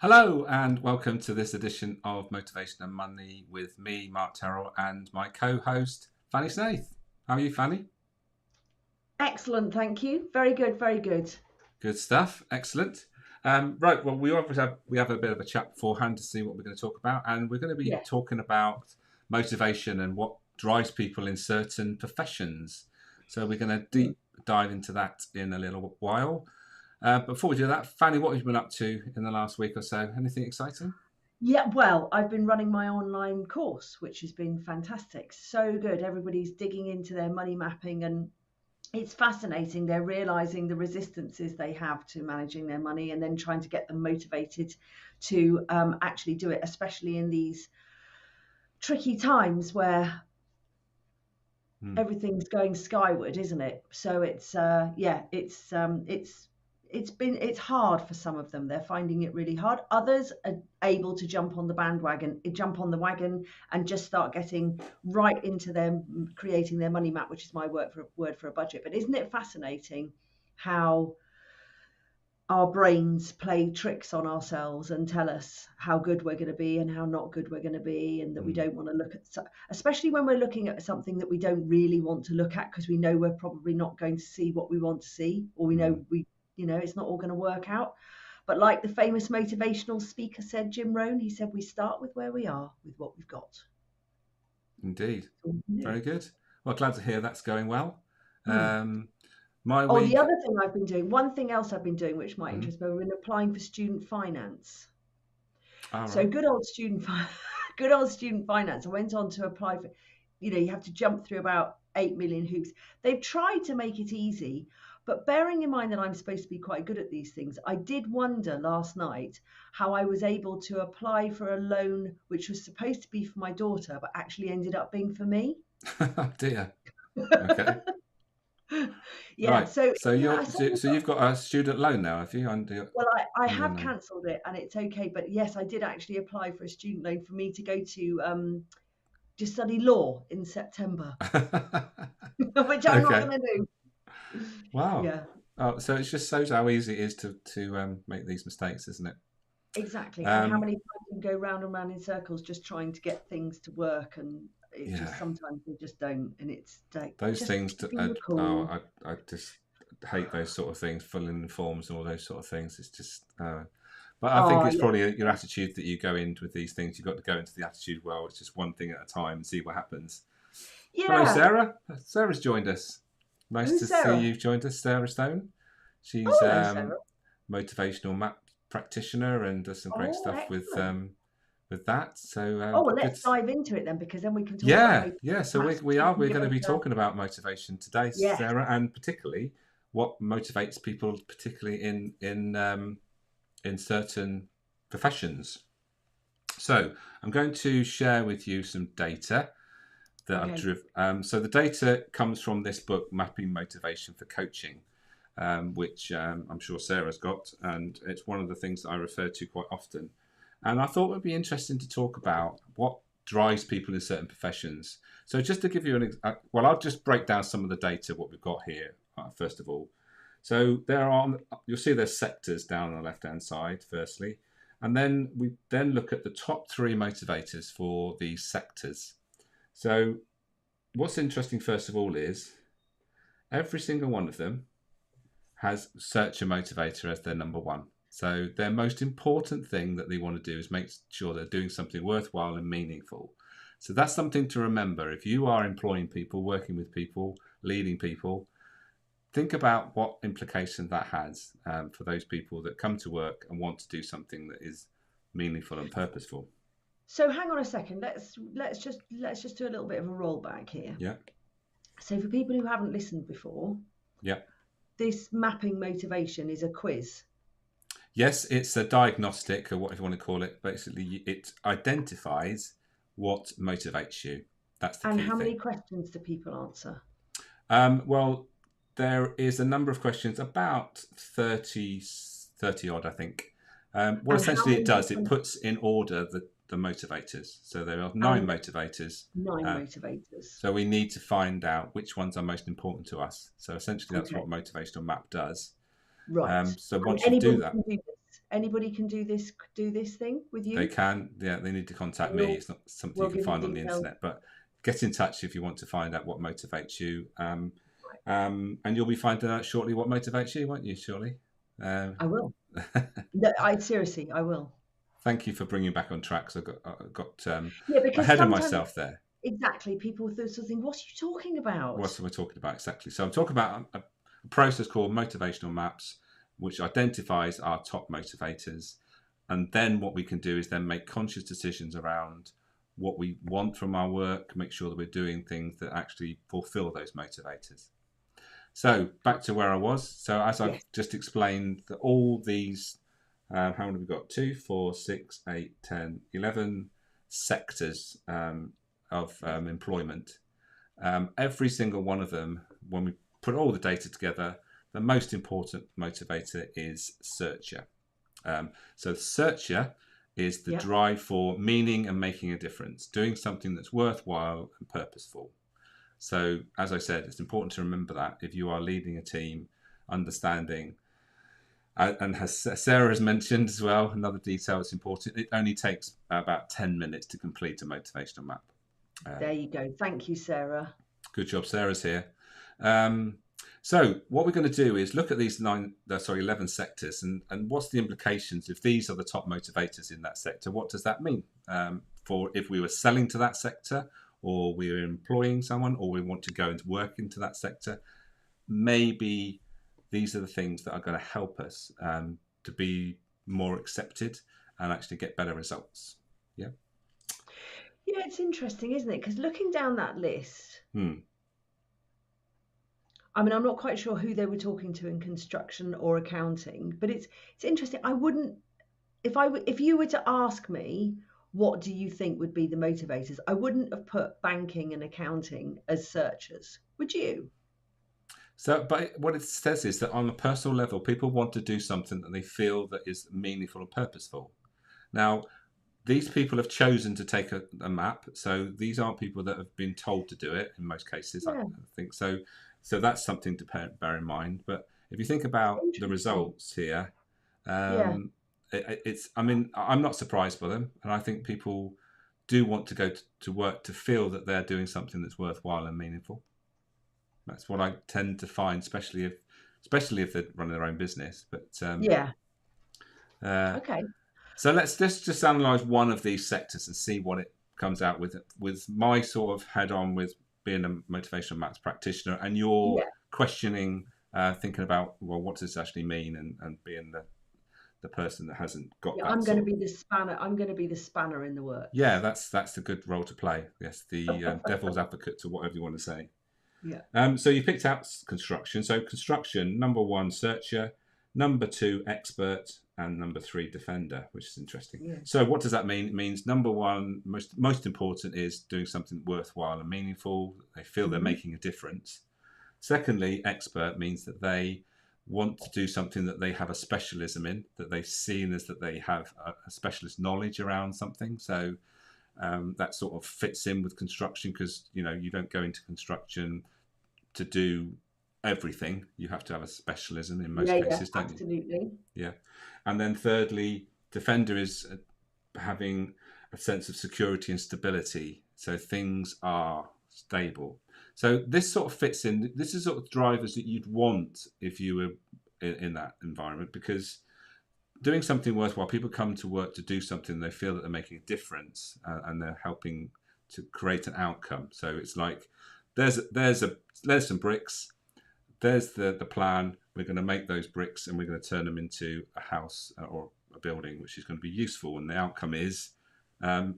Hello and welcome to this edition of Motivation and Money with me, Mark Terrell, and my co-host, Fanny Snaith. How are you, Fanny? Excellent, thank you. Very good, very good. Good stuff. Excellent. Right, well, we have a bit of a chat beforehand to see what we're going to talk about, and we're going to be Yeah. talking about motivation and what drives people in certain professions. So we're going to deep dive into that in a little while. Before we do that, Fanny, what have you been up to in the last week or so? Anything exciting? Yeah, well, I've been running my online course, which has been fantastic. So good. Everybody's digging into their money mapping, and it's fascinating. They're realizing the resistances they have to managing their money and then trying to get them motivated to actually do it, especially in these tricky times where everything's going skyward, isn't it? So it's it's hard for some of them. They're finding it really hard. Others are able to jump on the wagon and just start getting right into them creating their money map, which is my word for a budget. But isn't it fascinating how our brains play tricks on ourselves and tell us how good we're going to be and how not good we're going to be, and that we don't want to look at, especially when we're looking at something that we don't really want to look at because we know we're probably not going to see what we want to see, or we know it's not all going to work out. But like the famous motivational speaker said, Jim Rohn, he said, we start with where we are with what we've got. Indeed. Very good. Well, glad to hear that's going well. The other thing I've been doing, one thing else I've been doing, which might interest me, I've been applying for student finance. So good old student finance. I went on to apply for, you have to jump through about 8 million hoops. They've tried to make it easy, but bearing in mind that I'm supposed to be quite good at these things, I did wonder last night how I was able to apply for a loan which was supposed to be for my daughter, but actually ended up being for me. Oh dear. Okay. Yeah. Right. So you've got a student loan now, have you? Well, I have cancelled it and it's okay. But yes, I did actually apply for a student loan for me to go to study law in September, which I'm not going to do. Wow. Yeah. Oh, so it just shows how easy it is to make these mistakes, isn't it? Exactly. And how many times you can go round and round in circles just trying to get things to work, and it's just sometimes they just don't, and it's like those just things. cool. I just hate those sort of things, filling in forms and all those sort of things. It's just. But I think it's probably your attitude that you go into with these things. You've got to go into the attitude, well, it's just one thing at a time and see what happens. Yeah. Hello, Sarah. Sarah's joined us. Nice to Sarah? see you've joined us, Sarah Stone. She's motivational map practitioner and does some great stuff with that. So well, let's dive into it then, because then we can talk about So we're going to be talking about motivation today, Sarah, and particularly what motivates people, particularly in certain professions. So I'm going to share with you some data that I've driven. So the data comes from this book, Mapping Motivation for Coaching, which I'm sure Sarah's got, and it's one of the things that I refer to quite often. And I thought it would be interesting to talk about what drives people in certain professions. So just to give you I'll just break down some of the data, what we've got here, first of all. So you'll see there's sectors down on the left-hand side, firstly. And then we look at the top 3 motivators for these sectors. So what's interesting, first of all, is every single one of them has search a motivator as their number 1. So their most important thing that they want to do is make sure they're doing something worthwhile and meaningful. So that's something to remember. If you are employing people, working with people, leading people, think about what implication that has for those people that come to work and want to do something that is meaningful and purposeful. So hang on a second. Let's just do a little bit of a rollback here. Yeah. So for people who haven't listened before, this mapping motivation is a quiz. Yes, it's a diagnostic, or whatever you want to call it. Basically, it identifies what motivates you. That's the key thing. And how many questions do people answer? Well, there is a number of questions, about 30 odd, I think. What essentially it does, it puts in order the motivators. So there are 9 motivators. 9 motivators. So we need to find out which ones are most important to us. So essentially that's what motivational map does. Right. So once you do that, Anybody can do this thing with you? They can, yeah, they need to contact me. It's not something you can find on the internet, but get in touch if you want to find out what motivates you. And you'll be finding out shortly what motivates you, won't you, surely? I will. No, seriously, I will. Thank you for bringing back on track. So I got because ahead of myself there. Exactly. People sort of think, what are you talking about? What are we talking about exactly? So I'm talking about a process called motivational maps, which identifies our top motivators. And then what we can do is then make conscious decisions around what we want from our work, make sure that we're doing things that actually fulfill those motivators. So back to where I was. So as I've just explained, that all these, how many have we got? 2, 4, 6, 8, 10, 11 sectors of employment. Every single one of them, when we put all the data together, the most important motivator is searcher. So searcher is the drive for meaning and making a difference, doing something that's worthwhile and purposeful. So as I said, it's important to remember that if you are leading a team, understanding, and as Sarah has mentioned as well, another detail that's important, it only takes about 10 minutes to complete a motivational map. There you go. Thank you, Sarah. Good job. Sarah's here. So what we're going to do is look at these 11 sectors and what's the implications if these are the top motivators in that sector. What does that mean for if we were selling to that sector, or we were employing someone, or we want to go and work into that sector? Maybe these are the things that are going to help us to be more accepted and actually get better results. Yeah. Yeah, it's interesting, isn't it? Because looking down that list, I mean, I'm not quite sure who they were talking to in construction or accounting, but it's interesting. I wouldn't, if you were to ask me, what do you think would be the motivators? I wouldn't have put banking and accounting as searchers. Would you? So, but what it says is that on a personal level, people want to do something that they feel that is meaningful and purposeful. Now, these people have chosen to take a map, so these aren't people that have been told to do it in most cases. I think so. So that's something to bear in mind. But if you think about the results here, it's. I mean, I'm not surprised by them, and I think people do want to go to work to feel that they're doing something that's worthwhile and meaningful. That's what I tend to find, especially if they're running their own business. But okay. So let's just analyse one of these sectors and see what it comes out with. With my sort of head on with being a motivational maps practitioner, and your questioning, thinking about, well, what does this actually mean, and being the person that hasn't got that. I'm going to be the spanner. I'm going to be the spanner in the works. Yeah, that's a good role to play. Yes, the devil's advocate to whatever you want to say. Yeah. So you picked out construction. So construction, number 1, searcher, number 2, expert, and number 3, defender, which is interesting. Yeah. So what does that mean? It means number 1, most important, is doing something worthwhile and meaningful. They feel they're making a difference. Secondly, expert means that they want to do something that they have a specialism in, that they've seen as that they have a specialist knowledge around something. So that sort of fits in with construction, because you don't go into construction to do everything. You have to have a specialism in most cases, don't absolutely. you? Yeah. And then thirdly, defender is having a sense of security and stability. So things are stable. So this sort of fits in. This is sort of drivers that you'd want if you were in that environment, because doing something worthwhile, people come to work to do something they feel that they're making a difference, and they're helping to create an outcome. So it's like there's some bricks, there's the plan. We're going to make those bricks and we're going to turn them into a house or a building which is going to be useful, and the outcome is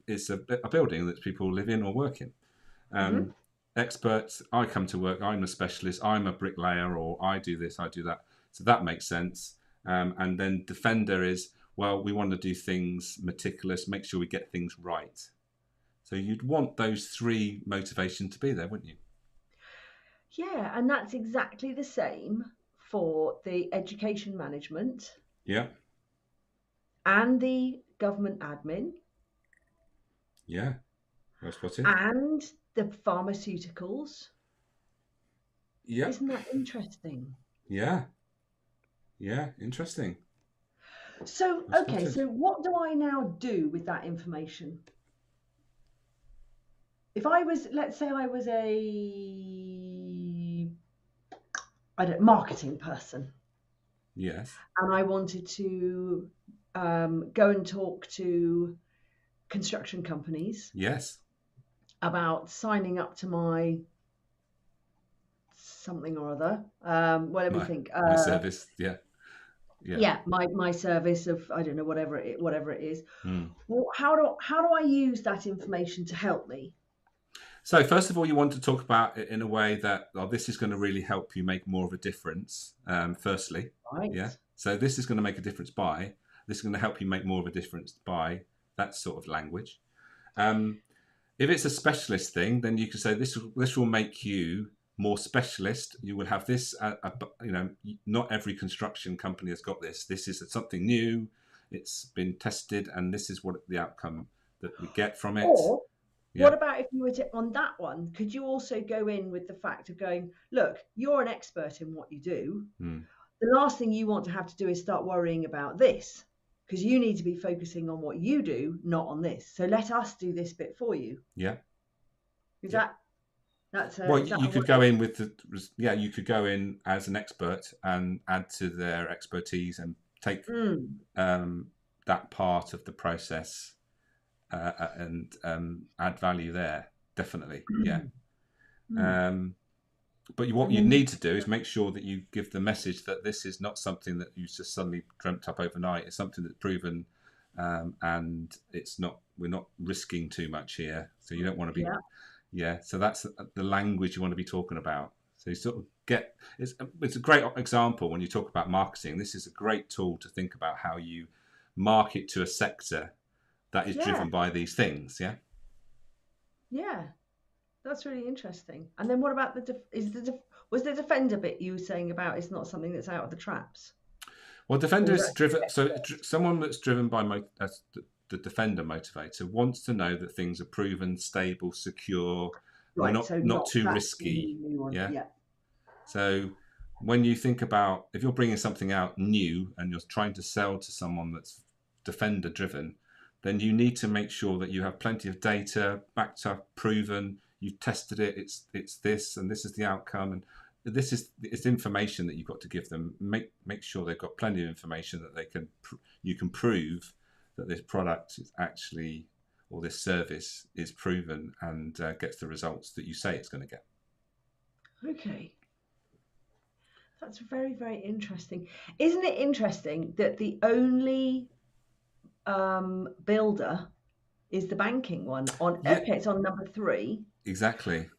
it's a building that people live in or work in. Experts, I come to work, I'm a specialist, I'm a bricklayer, or I do this, I do that. So that makes sense. And then defender is, well, we want to do things meticulous, make sure we get things right. So you'd want those 3 motivations to be there, wouldn't you? Yeah, and that's exactly the same for the education management. Yeah. And the government admin. Yeah, that's what it is. And the pharmaceuticals. Yeah. Isn't that interesting? Yeah. Yeah, interesting. So, okay, so what do I now do with that information? If I was, let's say I was marketing person. Yes. And I wanted to go and talk to construction companies. Yes. About signing up to my something or other. What do we think? My service. Yeah. Yeah, my service of, I don't know, whatever it is. Mm. Well, how do I use that information to help me? So first of all, you want to talk about it in a way that this is going to really help you make more of a difference. Firstly, right. Yeah. So this is going to make a difference by. This is going to help you make more of a difference by that sort of language. If it's a specialist thing, then you can say this will make you more specialist. You will have this. Not every construction company has got this. This is something new. It's been tested, and this is what the outcome that we get from it. Or what about if you were to, on that one, could you also go in with the fact of going, look, you're an expert in what you do. The last thing you want to have to do is start worrying about this, because you need to be focusing on what you do, not on this. So let us do this bit for you. Yeah. Is that's you could go in with you could go in as an expert and add to their expertise and take that part of the process and add value there, definitely. Yeah. But what you need to do is make sure that you give the message that this is not something that you just suddenly dreamt up overnight. It's something that's proven, and we're not risking too much here. So you don't want to be, so that's the language you want to be talking about. So you sort of it's a great example when you talk about marketing. This is a great tool to think about how you market to a sector that is driven by these things. Yeah. Yeah. That's really interesting. And then what about was the defender bit you were saying about it's not something that's out of the traps? Well, defender is driven. So someone that's driven by the defender motivator wants to know that things are proven, stable, secure, right? Not too risky. Yeah. So when you think about if you're bringing something out new and you're trying to sell to someone that's defender driven, then you need to make sure that you have plenty of data backed up, proven. You've tested it. It's this, and this is the outcome, and it's information that you've got to give them. Make sure they've got plenty of information that you can prove that this product is actually, or this service is proven and gets the results that you say it's going to get. Okay, that's very, very interesting. Isn't it interesting that the only builder is the banking one on? Okay, it's on number 3. Exactly.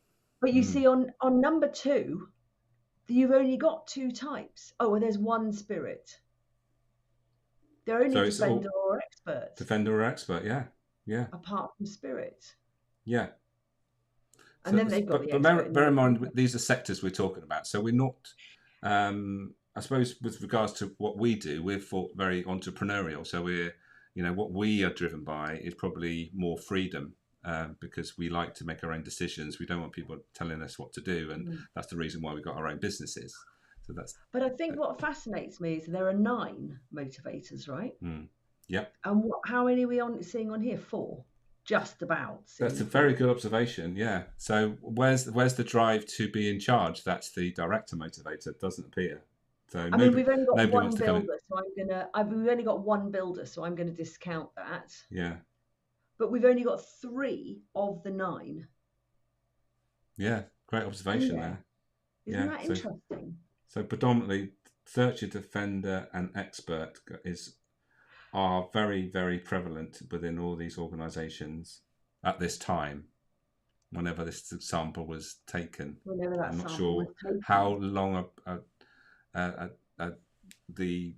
But you see on number 2, you've only got 2 types. Oh, well, there's one spirit. They're only defender or expert. Defender or expert, yeah. Apart from spirit. Yeah. And then they've got but bear in mind, these are sectors we're talking about. So we're not, I suppose, with regards to what we do, we're very entrepreneurial. So what we are driven by is probably more freedom. Because we like to make our own decisions. We don't want people telling us what to do, and that's the reason why we've got our own businesses. So that's. But I think what fascinates me is there are 9 motivators, right? Yeah. And how many are we seeing on here? 4, just about. That's a very good observation. Yeah. So where's the drive to be in charge? That's the director motivator. It doesn't appear. So we've only got one builder, we've only got one builder, so I'm gonna discount that. Yeah. But we've only got 3 of the 9. Yeah, great observation there. Isn't that interesting? So predominantly, searcher, defender, and expert are very, very prevalent within all these organisations at this time. Whenever this sample was taken, I'm not sure how long the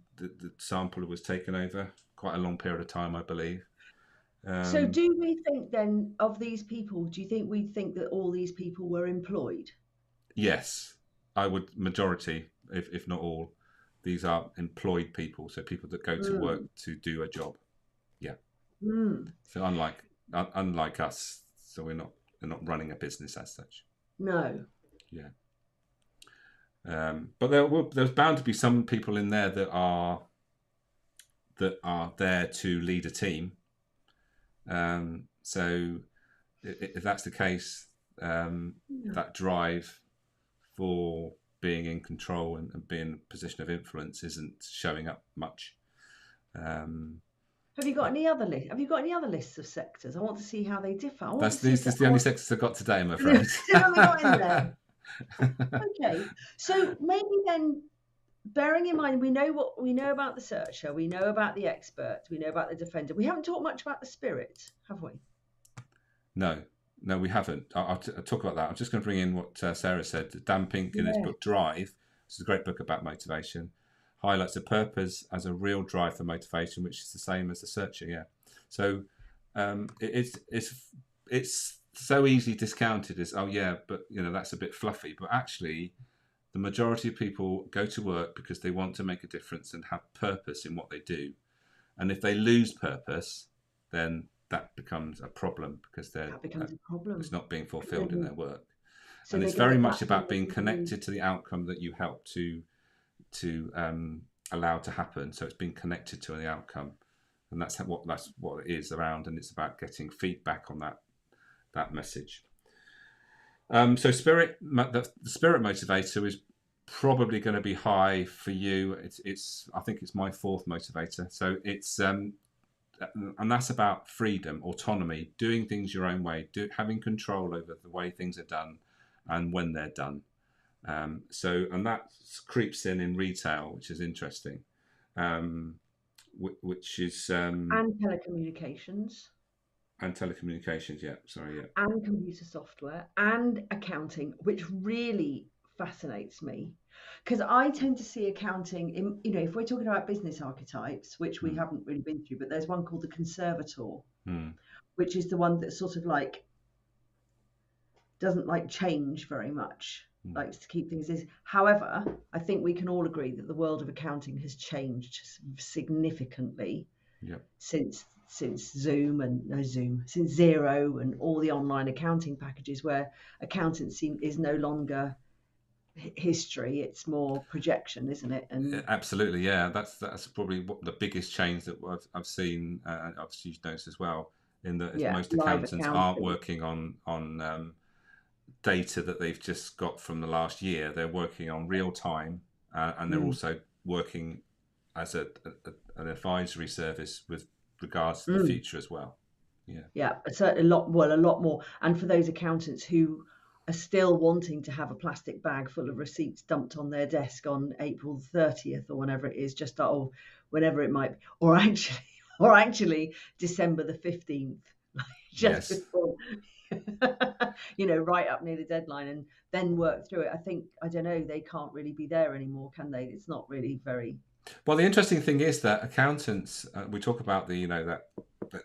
sample was taken over. Quite a long period of time, I believe. So do we think then of these people, do you think we'd think that all these people were employed? Yes, I would. Majority, if not all, these are employed people. So people that go to work to do a job. Yeah. So unlike us, so we're not running a business as such. No. Yeah. But there's bound to be some people in there that are that are there to lead a team. So if that's the case, that drive for being in control and being in a position of influence isn't showing up much. Have you got any other list? Have you got any other lists of sectors? I want to see how they differ. That's the only sectors I've got today, I'm afraid. Not in there. Okay, so maybe then, bearing in mind, we know about the searcher, we know about the expert, we know about the defender. We haven't talked much about the spirit, have we? No, we haven't. I'll talk about that. I'm just going to bring in what Sarah said. Dan Pink in his book Drive, which is a great book about motivation, highlights the purpose as a real drive for motivation, which is the same as the searcher. Yeah. So it's so easily discounted as, oh yeah, but that's a bit fluffy. But actually, the majority of people go to work because they want to make a difference and have purpose in what they do. And if they lose purpose, then that becomes a problem because it's not being fulfilled in their work. So and it's very much about being connected to the outcome that you help to allow to happen. So it's being connected to the outcome, and that's what it is around. And it's about getting feedback on that message. So the spirit motivator is probably going to be high for you. I think it's my fourth motivator. So it's and that's about freedom, autonomy, doing things your own way, having control over the way things are done and when they're done. And that creeps in retail, which is interesting. Which is and telecommunications. And telecommunications, yeah. Sorry, yeah. And computer software and accounting, which really fascinates me, because I tend to see accounting in, if we're talking about business archetypes, which we haven't really been through, but there's one called the conservator, which is the one that sort of like doesn't like change very much, likes to keep things as. However, I think we can all agree that the world of accounting has changed significantly since Xero and all the online accounting packages, where accountancy is no longer history, it's more projection, isn't it? And absolutely, yeah, that's probably the biggest change that I've seen. Obviously, you've noticed as well, in that most accountants aren't working on data that they've just got from the last year. They're working on real time, and they're also working as an advisory service with regards to the future as well. Certainly a lot more. And for those accountants who are still wanting to have a plastic bag full of receipts dumped on their desk on April 30th or whenever it is, whenever it might be, or actually December the 15th, before right up near the deadline, and then work through it. I don't know, they can't really be there anymore, can they? It's not really very. Well, the interesting thing is that accountants, we talk about that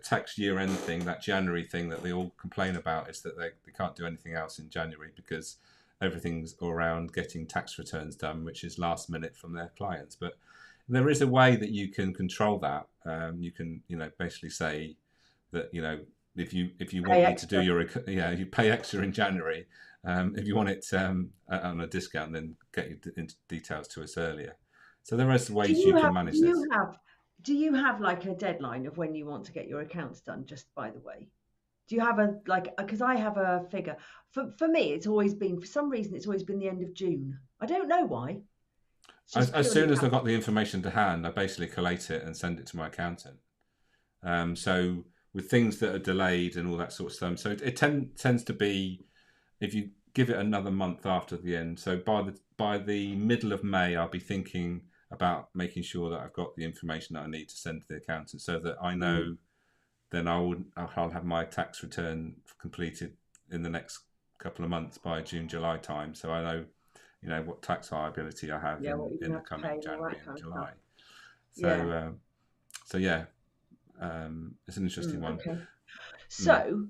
tax year end thing, that January thing that they all complain about, is that they can't do anything else in January because everything's around getting tax returns done, which is last minute from their clients. But there is a way that you can control that. You can, basically say that, if you want me to do you pay extra in January. If you want it on a discount, then get your details to us earlier. So there are ways you can manage this. Do you have like a deadline of when you want to get your accounts done? Just by the way, do you have because I have a figure. For me, it's always been, for some reason, it's always been the end of June. I don't know why. As soon as I've got the information to hand, I basically collate it and send it to my accountant. So with things that are delayed and all that sort of stuff. So it tends to be, if you give it another month after the end. So by the middle of May, I'll be thinking about making sure that I've got the information that I need to send to the accountant, so that I know then I'll have my tax return completed in the next couple of months by June, July time. So I know, what tax liability I have in the coming January and July. So it's an interesting one. Okay. So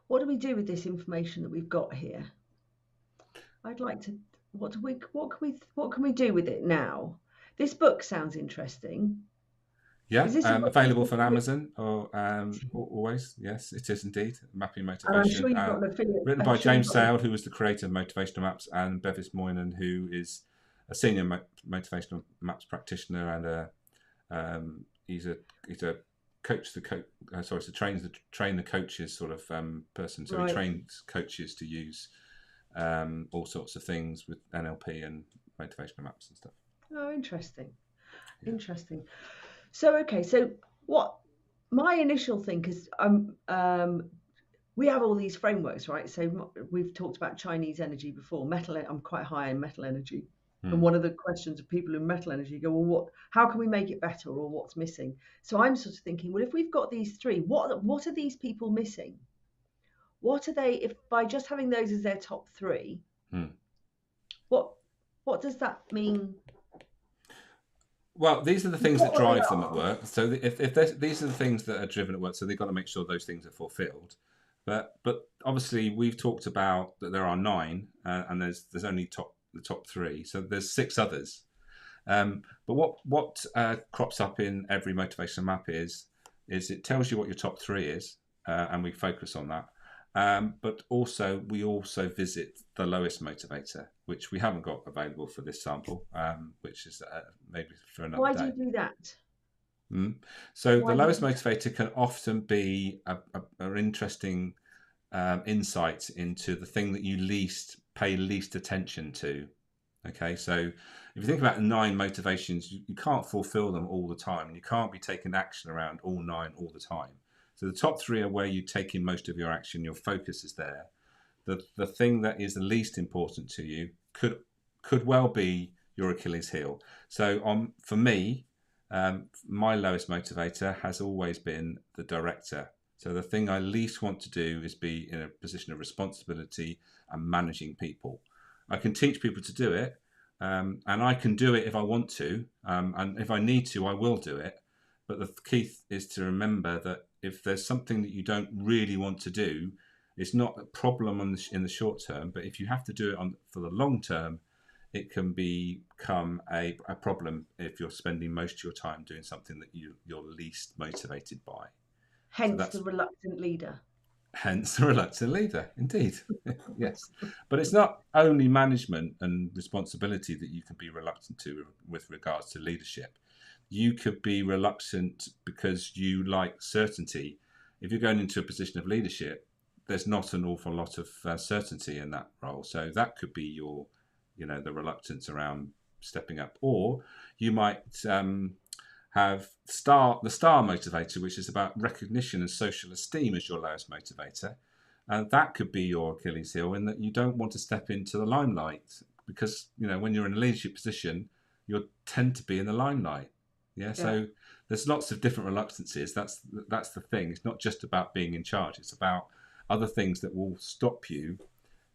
what do we do with this information that we've got here? I'd like to. What can we do with it now? This book sounds interesting. Yeah, available from Amazon or always. Yes, it is indeed. Mapping Motivation. I'm sure you've got an affiliate. Written by James Sale, who was the creator of Motivational Maps, and Bevis Moynihan, who is a senior motivational maps practitioner, and he's a coach to train the coaches sort of person. So he trains coaches to use all sorts of things with NLP and motivational maps and stuff. Oh, interesting. Yeah. Interesting. So what my initial thing is, we have all these frameworks, right? So we've talked about Chinese energy before. I'm quite high in metal energy. And one of the questions of people in metal energy go, well, how can we make it better, or what's missing? So I'm sort of thinking, well, if we've got these three, what are these people missing? What are they, if by just having those as their top three, what does that mean? Well, these are the things that drive them at work. So if these are the things that are driven at work, so they've got to make sure those things are fulfilled. But obviously we've talked about that there are 9, and there's only the top 3. So there's 6 others. But what crops up in every motivational map is it tells you what your top 3 is, and we focus on that. But we also visit the lowest motivator, which we haven't got available for this sample, which is maybe for another day. Why do you do that? So the lowest motivator can often be an interesting insight into the thing that you pay least attention to. Okay, so if you think about 9 motivations, you can't fulfill them all the time, and you can't be taking action around all 9 all the time. So the top 3 are where you take in most of your action, your focus is there. The thing that is the least important to you could well be your Achilles heel. So for me, my lowest motivator has always been the director. So the thing I least want to do is be in a position of responsibility and managing people. I can teach people to do it, and I can do it if I want to, and if I need to, I will do it. But the key is to remember that if there's something that you don't really want to do, it's not a problem in the short term, but if you have to do it for the long term, it can become a problem if you're spending most of your time doing something that you're least motivated by. Hence the reluctant leader. Hence the reluctant leader, indeed. Yes. But it's not only management and responsibility that you can be reluctant to with regards to leadership. You could be reluctant because you like certainty. If you're going into a position of leadership, there's not an awful lot of certainty in that role. So that could be the reluctance around stepping up. Or you might have the star motivator, which is about recognition and social esteem as your lowest motivator. And that could be your Achilles heel, in that you don't want to step into the limelight because, when you're in a leadership position, you'll tend to be in the limelight. Yeah. So there's lots of different reluctances. That's the thing. It's not just about being in charge. It's about other things that will stop you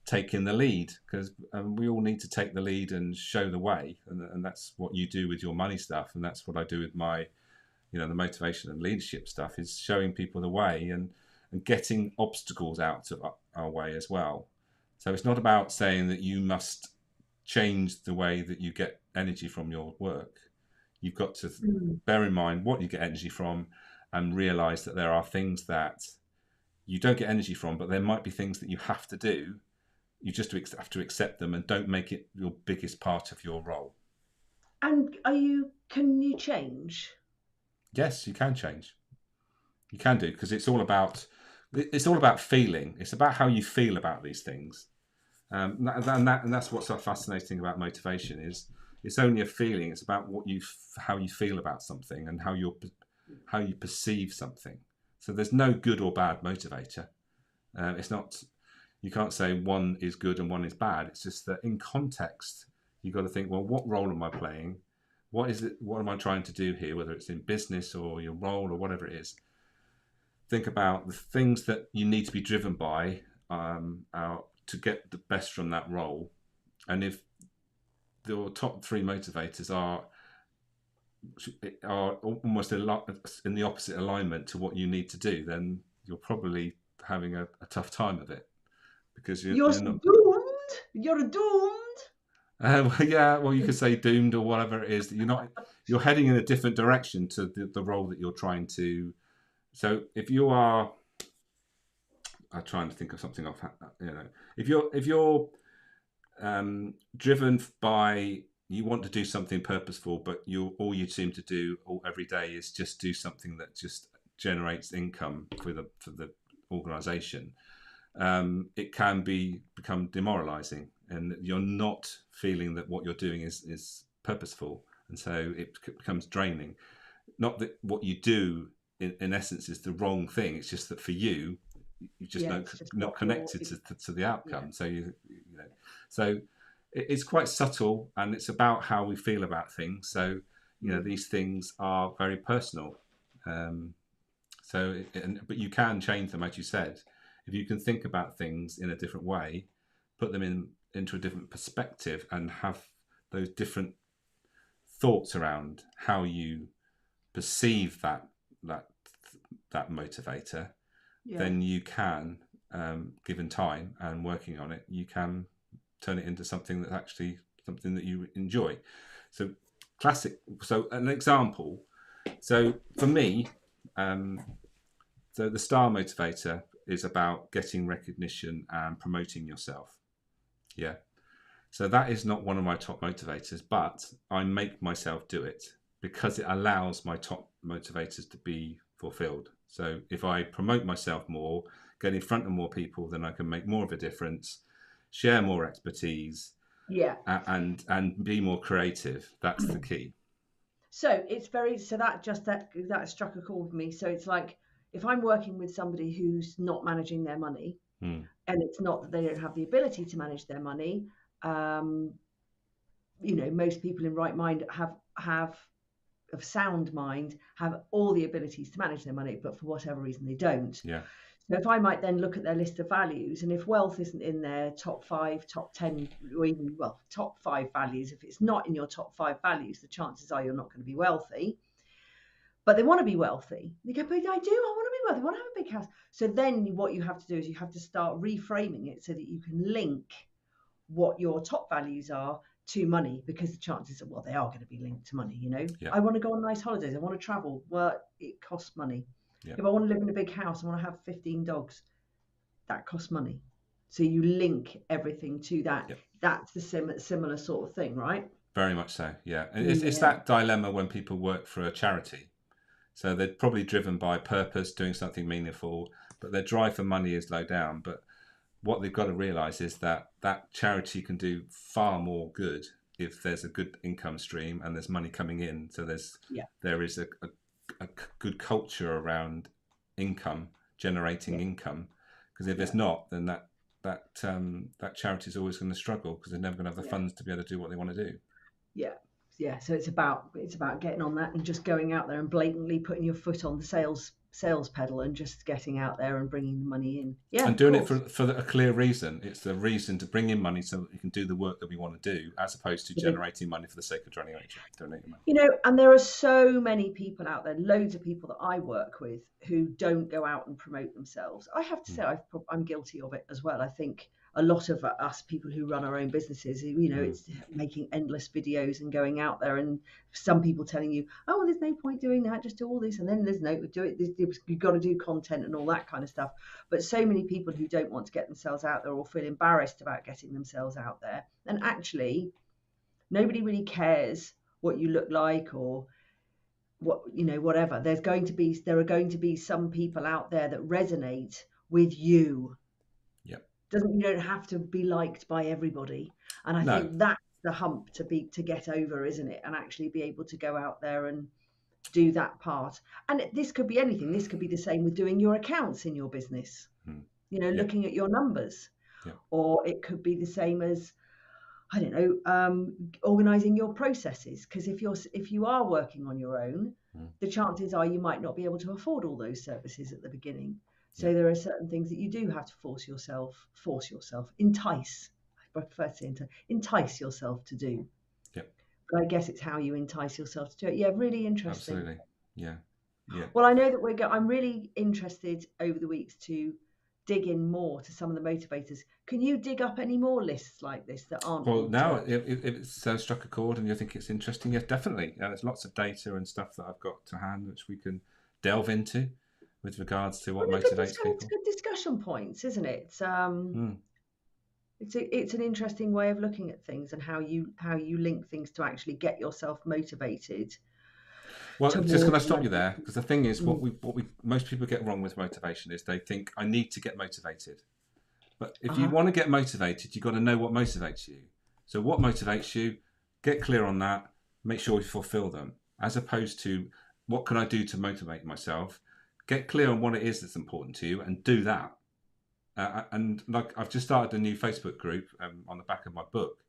taking the lead, because we all need to take the lead and show the way. And that's what you do with your money stuff. And that's what I do with my, the motivation and leadership stuff, is showing people the way and getting obstacles out of our way as well. So it's not about saying that you must change the way that you get energy from your work. You've got to bear in mind what you get energy from and realize that there are things that you don't get energy from, but there might be things that you have to do. You just have to accept them and don't make it your biggest part of your role. And can you change? Yes, you can change. You can do, because it's all about feeling. It's about how you feel about these things. And that's what's so fascinating about motivation is it's only a feeling. It's about how you feel about something and how you perceive something. So there's no good or bad motivator. It's not. You can't say one is good and one is bad. It's just that in context, you've got to think, well, what role am I playing? What is it? What am I trying to do here? Whether it's in business or your role or whatever it is. Think about the things that you need to be driven by to get the best from that role. And if your top 3 motivators are almost in the opposite alignment to what you need to do, then you're probably having a tough time of it, because you're not doomed. You're doomed. Well, you could say doomed or whatever it is. You're heading in a different direction to the role that you're trying to. So if you are, I'm trying to think of something off. If you're driven by you want to do something purposeful, but all you seem to do every day is just do something that just generates income for the organisation. It can become demoralising, and you're not feeling that what you're doing is purposeful, and so it becomes draining. Not that what you do in essence is the wrong thing. It's just that for you just not connected to the outcome. So you know, so it's quite subtle, and it's about how we feel about things. So these things are very personal. But you can change them, as you said, if you can think about things in a different way, put them into a different perspective, and have those different thoughts around how you perceive that motivator, then you can, given time and working on it, you can turn it into something that's actually something that you enjoy. So an example. So for me, so the STAR motivator is about getting recognition and promoting yourself. Yeah. So that is not one of my top motivators, but I make myself do it because it allows my top motivators to be fulfilled. So if I promote myself more, get in front of more people, then I can make more of a difference, share more expertise, and be more creative. That's the key. So it's that struck a chord with me. So it's like, if I'm working with somebody who's not managing their money, and it's not that they don't have the ability to manage their money, most people in right mind have of sound mind have all the abilities to manage their money, but for whatever reason they don't. Yeah. So if I might then look at their list of values, and if wealth isn't in their top 5, top 10, or even top 5 values, if it's not in your top 5 values, the chances are you're not going to be wealthy. But they want to be wealthy. They go, but I want to be wealthy. I want to have a big house. So then what you have to do is you have to start reframing it so that you can link what your top values are to money, because the chances are, they are going to be linked to money. I want to go on nice holidays. I want to travel. Well, it costs money. If I want to live in a big house, I want to have 15 dogs. That costs money. So you link everything to that. That's the similar sort of thing, right? Very much so, yeah. And it's that dilemma when people work for a charity. So they're probably driven by purpose, doing something meaningful, but their drive for money is low down. But what they've got to realise is that charity can do far more good if there's a good income stream and there's money coming in. So there is a good culture around income, generating income. Because if there's not, then that charity is always going to struggle, because they're never going to have the funds to be able to do what they want to do. Yeah. So it's about getting on that and just going out there and blatantly putting your foot on the sales pedal and just getting out there and bringing the money in. Yeah, and doing it for a clear reason. It's the reason to bring in money so that we can do the work that we want to do, as opposed to generating money for the sake of donating money. And there are so many people out there, loads of people that I work with, who don't go out and promote themselves. I have to say, I'm guilty of it as well. I think a lot of us people who run our own businesses, it's making endless videos and going out there, and some people telling you, oh, well, there's no point doing that, just do all this, and then there's no do it, you've got to do content and all that kind of stuff. But so many people who don't want to get themselves out there or feel embarrassed about getting themselves out there, and actually nobody really cares what you look like or whatever. There are going to be some people out there that resonate with you. You don't have to be liked by everybody, and I think that's the hump to get over, isn't it? And actually be able to go out there and do that part. And this could be anything. This could be the same with doing your accounts in your business, looking at your numbers, or it could be the same as, I don't know, organizing your processes. Because if you are working on your own, the chances are you might not be able to afford all those services at the beginning. So there are certain things that you do have to entice. I prefer to say entice yourself to do. But I guess it's how you entice yourself to do it. Yeah, really interesting. Absolutely. Yeah. Well, I know that I'm really interested over the weeks to dig in more to some of the motivators. Can you dig up any more lists like this that aren't? Well, now if it's struck a chord and you think it's interesting, yes, definitely. There's lots of data and stuff that I've got to hand which we can delve into with regards to what motivates people. It's good discussion points, isn't it? It's an interesting way of looking at things and how you link things to actually get yourself motivated. Well, just going to stop you money. there, because the thing is, what we most people get wrong with motivation is they think I need to get motivated. But if you want to get motivated, you've got to know what motivates you. So what motivates you? Get clear on that. Make sure you fulfill them, as opposed to what can I do to motivate myself. Get clear on what it is that's important to you and do that. And like I've just started a new Facebook group on the back of my book,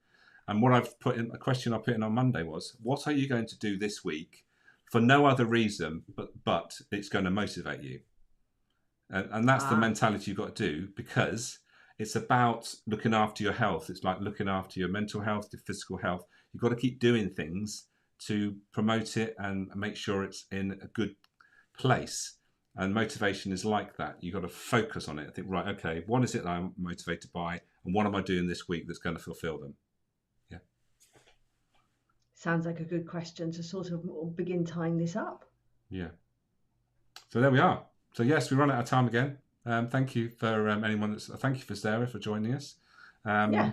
and what I've put in, a question I put in on Monday was, what are you going to do this week for no other reason but it's going to motivate you? And that's the mentality you've got to do, because it's about looking after your health. It's like looking after your mental health, your physical health. You've got to keep doing things to promote it and make sure it's in a good place. And motivation is like that. You've got to focus on it. I think, right, okay, what is it that I'm motivated by? And what am I doing this week that's going to fulfill them? Yeah. Sounds like a good question to sort of begin tying this up. Yeah. So there we are. So yes, we run out of time again. Thank you for thank you for Sarah for joining us. Yeah.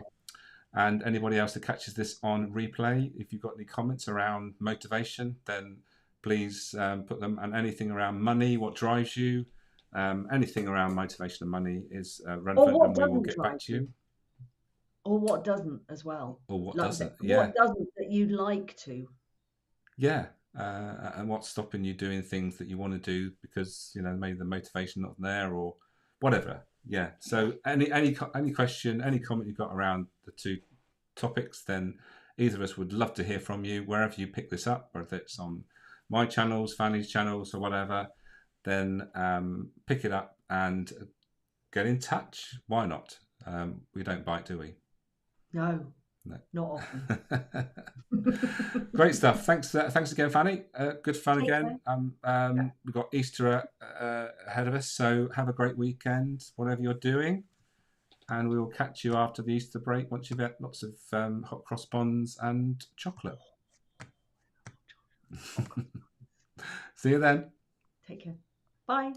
And anybody else that catches this on replay, if you've got any comments around motivation, then please put them. And anything around money, what drives you, anything around motivation and money is relevant, and we will get back to you. Or what doesn't as well. Or what doesn't, What doesn't that you'd like to. Yeah. And what's stopping you doing things that you want to do because, maybe the motivation not there or whatever. Yeah. So any question, any comment you've got around the two topics, then either of us would love to hear from you wherever you pick this up, whether it's on my channels, Fanny's channels, or whatever. Then pick it up and get in touch. Why not? We don't bite, do we? No. Not often. Great stuff. Thanks again, Fanny. Good fun again. We've got Easter ahead of us, so have a great weekend, whatever you're doing. And we will catch you after the Easter break once you've had lots of hot cross buns and chocolate. See you then. Take care. Bye.